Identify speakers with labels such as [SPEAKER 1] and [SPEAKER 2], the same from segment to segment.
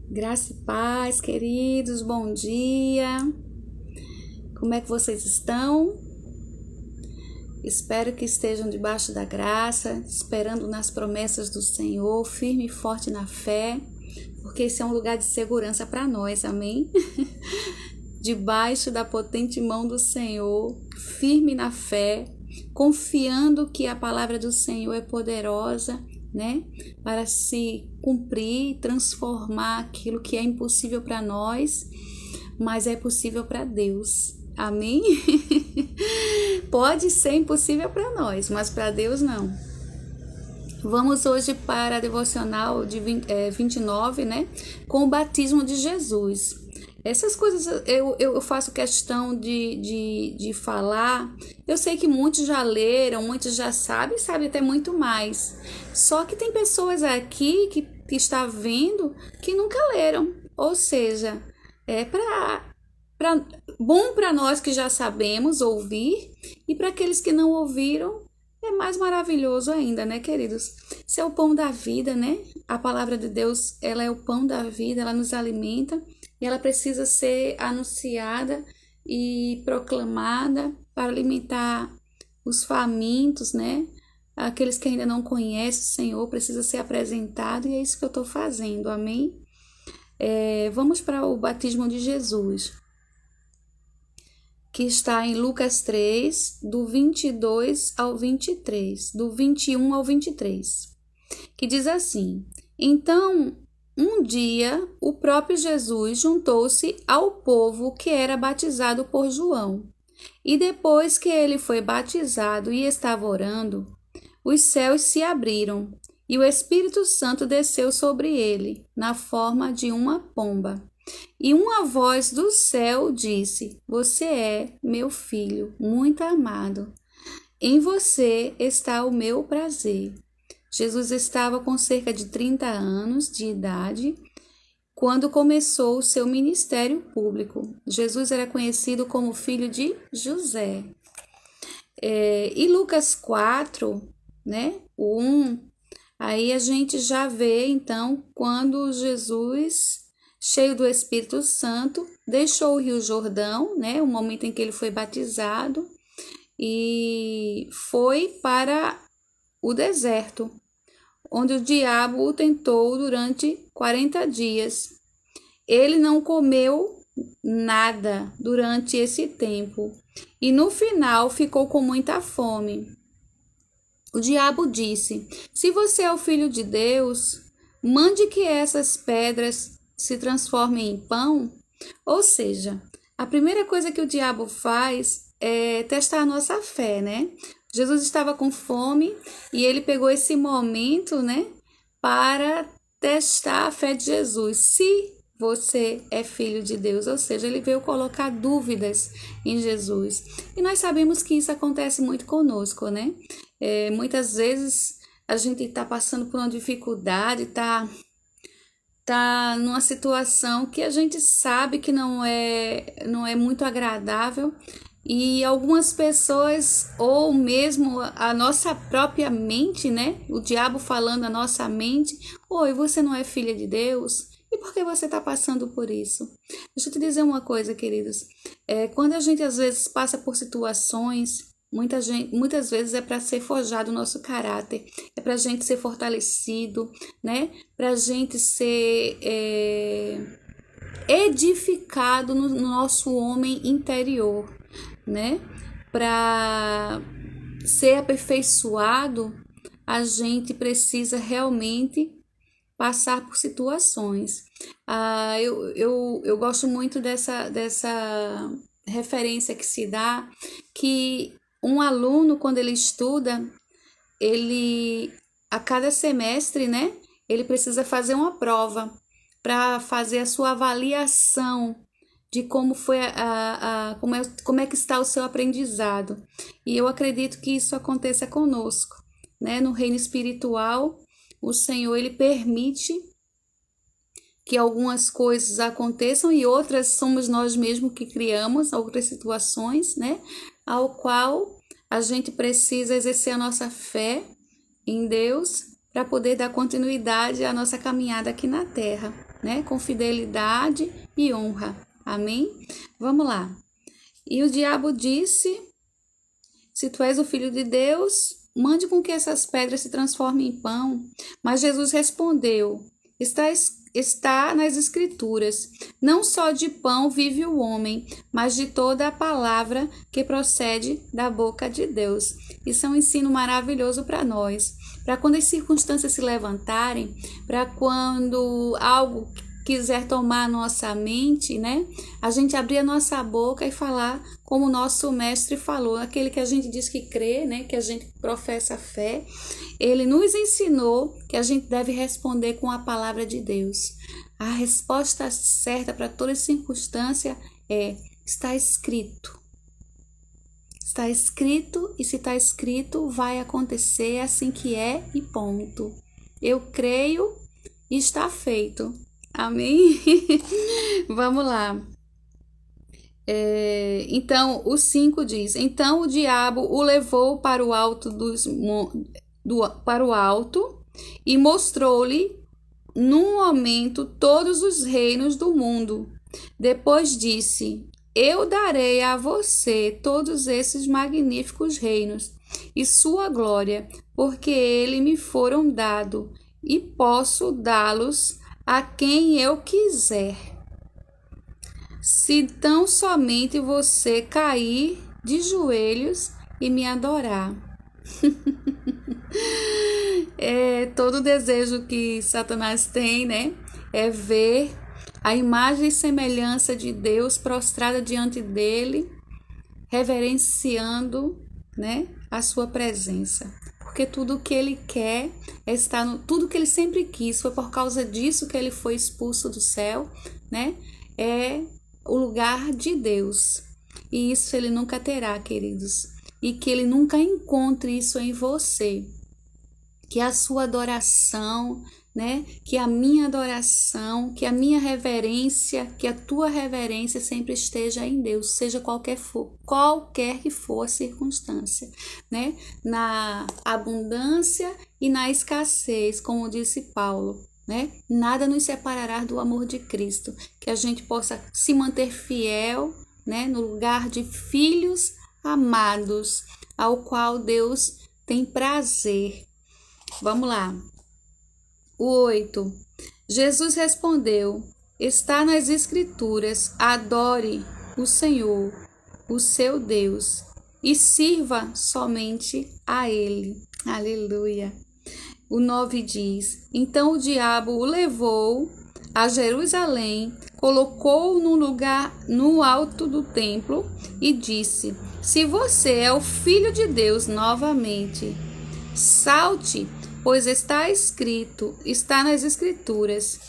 [SPEAKER 1] Graça e paz, queridos, bom dia. Como é que vocês estão? Espero que estejam debaixo da graça, esperando nas promessas do Senhor, firme e forte na fé, porque esse é um lugar de segurança para nós, amém? Debaixo da potente mão do Senhor, firme na fé, confiando que a palavra do Senhor é poderosa, né? Para se cumprir, transformar aquilo que é impossível para nós, mas é possível para Deus. Amém? Pode ser impossível para nós, mas para Deus não. Vamos hoje para a devocional de 29, né? Com o batismo de Jesus. Essas coisas eu faço questão de falar. Eu sei que muitos já leram, muitos já sabem até muito mais. Só que tem pessoas aqui que está vendo que nunca leram. Ou seja, é bom para nós que já sabemos ouvir, e para aqueles que não ouviram, é mais maravilhoso ainda, né, queridos? Isso é o pão da vida, né? A palavra de Deus, ela é o pão da vida, ela nos alimenta e ela precisa ser anunciada e proclamada para alimentar os famintos, né? Aqueles que ainda não conhecem o Senhor, precisa ser apresentado, e é isso que eu estou fazendo, amém? Vamos para o batismo de Jesus, que está em Lucas 3, do 22 ao 23, do 21 ao 23, que diz assim: Então, um dia, o próprio Jesus juntou-se ao povo que era batizado por João. E depois que ele foi batizado e estava orando, os céus se abriram, e o Espírito Santo desceu sobre ele, na forma de uma pomba. E uma voz do céu disse: Você é meu filho, muito amado. Em você está o meu prazer. Jesus estava com cerca de 30 anos de idade quando começou o seu ministério público. Jesus era conhecido como filho de José. E Lucas 4, né, o 1, aí a gente já vê, então, quando Jesus, cheio do Espírito Santo, deixou o Rio Jordão, né, o momento em que ele foi batizado, e foi para o deserto, onde o diabo o tentou durante 40 dias. Ele não comeu nada durante esse tempo e no final ficou com muita fome. O diabo disse: Se você é o filho de Deus, mande que essas pedras se transformem em pão. Ou seja, a primeira coisa que o diabo faz é testar a nossa fé, né? Jesus estava com fome e ele pegou esse momento, né, para testar a fé de Jesus. Se você é filho de Deus, ou seja, ele veio colocar dúvidas em Jesus. E nós sabemos que isso acontece muito conosco, né? Muitas vezes a gente está passando por uma dificuldade, tá numa situação que a gente sabe que não é muito agradável, e algumas pessoas, ou mesmo a nossa própria mente, né? O diabo falando a nossa mente: Oi, você não é filha de Deus? E por que você está passando por isso? Deixa eu te dizer uma coisa, queridos. Quando a gente às vezes passa por situações, muitas vezes é para ser forjado o nosso caráter, é para a gente ser fortalecido, né? Para a gente ser edificado no nosso homem interior, né? Para ser aperfeiçoado, a gente precisa realmente passar por situações. Eu gosto muito dessa referência que se dá, que um aluno, quando ele estuda, ele, a cada semestre, né, ele precisa fazer uma prova para fazer a sua avaliação de como foi como é que está o seu aprendizado. E eu acredito que isso aconteça conosco, né? No reino espiritual, o Senhor, ele permite que algumas coisas aconteçam, e outras somos nós mesmos que criamos, outras situações, né? Ao qual a gente precisa exercer a nossa fé em Deus para poder dar continuidade à nossa caminhada aqui na terra. né? Com fidelidade e honra. Amém? Vamos lá. E o diabo disse: se tu és o filho de Deus, mande com que essas pedras se transformem em pão. Mas Jesus respondeu: está nas Escrituras, não só de pão vive o homem, mas de toda a palavra que procede da boca de Deus. Isso é um ensino maravilhoso para nós, para quando as circunstâncias se levantarem, para quando algo quiser tomar nossa mente, né? A gente abrir a nossa boca e falar como o nosso mestre falou, aquele que a gente diz que crê, né? Que a gente professa fé. Ele nos ensinou que a gente deve responder com a palavra de Deus. A resposta certa para toda circunstância é: está escrito. Está escrito, e se está escrito, vai acontecer, é assim que é e ponto. Eu creio e está feito. Amém? Vamos lá. Então, o 5 diz: então o diabo o levou para o alto para o alto e mostrou-lhe num momento todos os reinos do mundo. Depois disse: eu darei a você todos esses magníficos reinos e sua glória, porque eles me foram dados e posso dá-los a quem eu quiser. Se tão somente você cair de joelhos e me adorar. Todo desejo que Satanás tem, né? É ver a imagem e semelhança de Deus prostrada diante dele, reverenciando, né, a sua presença. Porque tudo o que ele quer é estar tudo que ele sempre quis. Foi por causa disso que ele foi expulso do céu, né? É o lugar de Deus. E isso ele nunca terá, queridos. E que ele nunca encontre isso em você. Que a sua adoração, né? Que a minha adoração, que a minha reverência, que a tua reverência sempre esteja em Deus, seja qualquer que for a circunstância, né? Na abundância e na escassez, como disse Paulo, né? Nada nos separará do amor de Cristo, que a gente possa se manter fiel, né? No lugar de filhos amados, ao qual Deus tem prazer. Vamos lá. O 8. Jesus respondeu: está nas Escrituras, adore o Senhor, o seu Deus, e sirva somente a Ele. Aleluia. O 9 diz: então o diabo o levou a Jerusalém, colocou-o num lugar no alto do templo e disse: se você é o Filho de Deus, novamente, salte, pois está escrito, está nas Escrituras,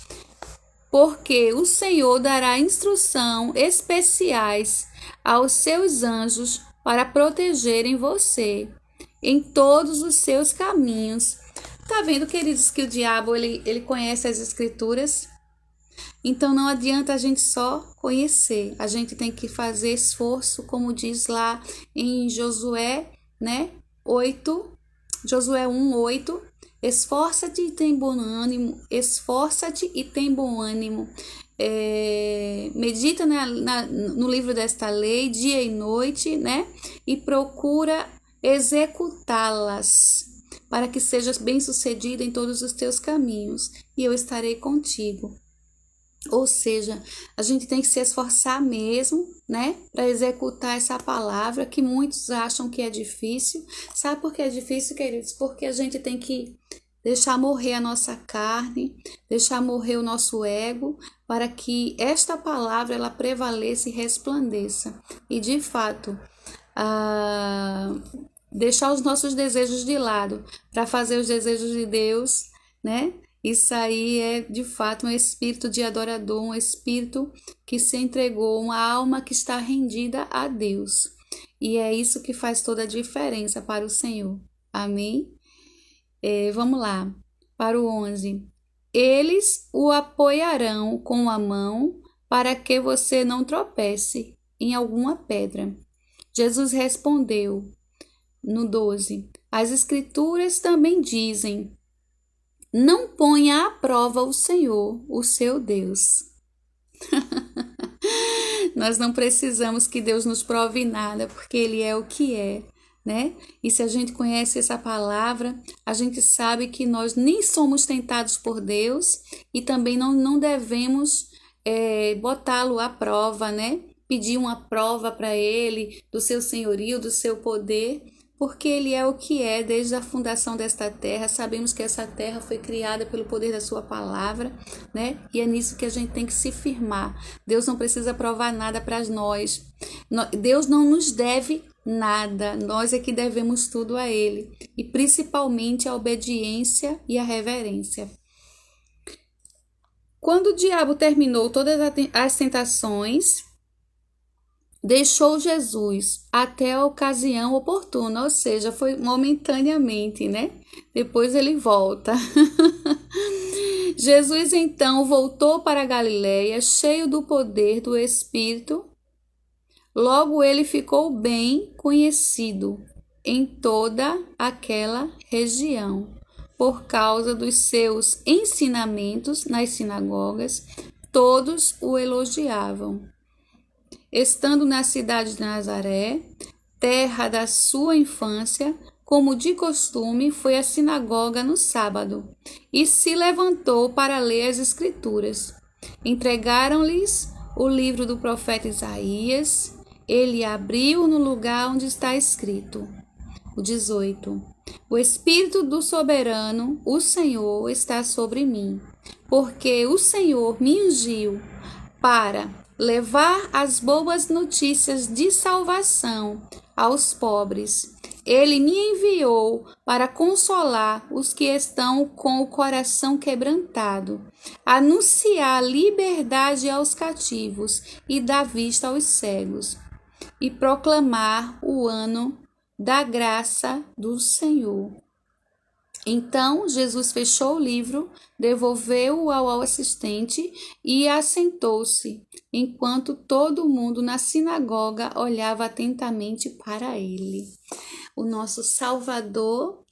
[SPEAKER 1] porque o Senhor dará instrução especiais aos seus anjos para protegerem você em todos os seus caminhos. Tá vendo, queridos, que o diabo ele conhece as Escrituras? Então não adianta a gente só conhecer, a gente tem que fazer esforço, como diz lá em Josué, né? 8, Josué 1:8. Esforça-te e tem bom ânimo, esforça-te e tem bom ânimo. Medita no livro desta lei, dia e noite, né? E procura executá-las, para que sejas bem-sucedido em todos os teus caminhos, e eu estarei contigo. Ou seja, a gente tem que se esforçar mesmo, né, para executar essa palavra que muitos acham que é difícil. Sabe por que é difícil, queridos? Porque a gente tem que deixar morrer a nossa carne, deixar morrer o nosso ego, para que esta palavra ela prevaleça e resplandeça. E de fato, deixar os nossos desejos de lado para fazer os desejos de Deus, né? Isso aí é de fato um espírito de adorador, um espírito que se entregou, uma alma que está rendida a Deus. E é isso que faz toda a diferença para o Senhor. Amém? Vamos lá, para o 11. Eles o apoiarão com a mão para que você não tropece em alguma pedra. Jesus respondeu no 12. As Escrituras também dizem: não ponha à prova o Senhor, o seu Deus. Nós não precisamos que Deus nos prove nada, porque Ele é o que é, né? E se a gente conhece essa palavra, a gente sabe que nós nem somos tentados por Deus e também não devemos botá-lo à prova, né? Pedir uma prova para Ele do seu senhorio, do seu poder, porque Ele é o que é desde a fundação desta terra. Sabemos que essa terra foi criada pelo poder da sua palavra, né? E é nisso que a gente tem que se firmar. Deus não precisa provar nada para nós. Deus não nos deve nada. Nós é que devemos tudo a Ele. E principalmente a obediência e a reverência. Quando o diabo terminou todas as tentações, deixou Jesus até a ocasião oportuna, ou seja, foi momentaneamente, né? Depois ele volta. Jesus então voltou para a Galileia, cheio do poder do Espírito. Logo ele ficou bem conhecido em toda aquela região, por causa dos seus ensinamentos nas sinagogas. Todos o elogiavam. Estando na cidade de Nazaré, terra da sua infância, como de costume, foi à sinagoga no sábado e se levantou para ler as Escrituras. Entregaram-lhes o livro do profeta Isaías. Ele abriu no lugar onde está escrito. O 18. O Espírito do Soberano, o Senhor, está sobre mim, porque o Senhor me ungiu para levar as boas notícias de salvação aos pobres. Ele me enviou para consolar os que estão com o coração quebrantado, anunciar liberdade aos cativos e dar vista aos cegos, e proclamar o ano da graça do Senhor. Então, Jesus fechou o livro, devolveu-o ao assistente e assentou-se, enquanto todo mundo na sinagoga olhava atentamente para ele. O nosso Salvador,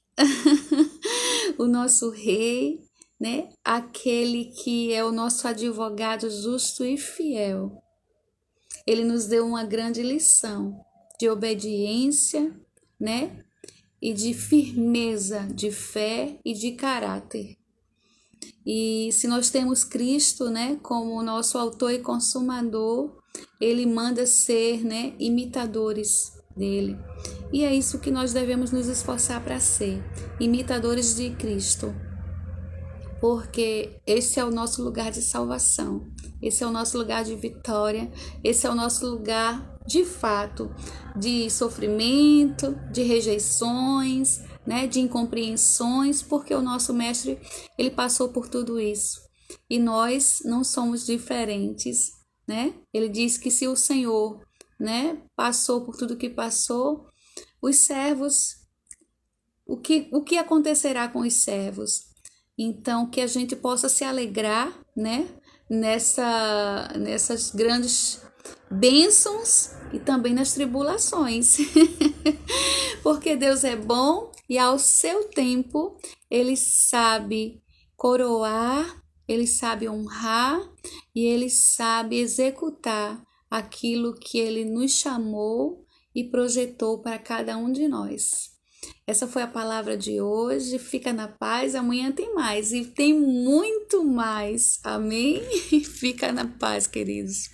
[SPEAKER 1] o nosso Rei, né? Aquele que é o nosso advogado justo e fiel. Ele nos deu uma grande lição de obediência, né? E de firmeza, de fé e de caráter. E se nós temos Cristo, né, como o nosso autor e consumador, ele manda ser, né, imitadores dele. E é isso que nós devemos nos esforçar para ser, imitadores de Cristo. Porque esse é o nosso lugar de salvação, esse é o nosso lugar de vitória, esse é o nosso lugar, de fato, de sofrimento, de rejeições, né, de incompreensões, porque o nosso mestre, ele passou por tudo isso. E nós não somos diferentes, né? Ele diz que se o Senhor, né, passou por tudo que passou, os servos, o que acontecerá com os servos? Então, que a gente possa se alegrar, né, nessas grandes bênçãos e também nas tribulações. Porque Deus é bom e ao seu tempo Ele sabe coroar, Ele sabe honrar e Ele sabe executar aquilo que Ele nos chamou e projetou para cada um de nós. Essa foi a palavra de hoje. Fica na paz. Amanhã tem mais e tem muito mais. Amém? Fica na paz, queridos.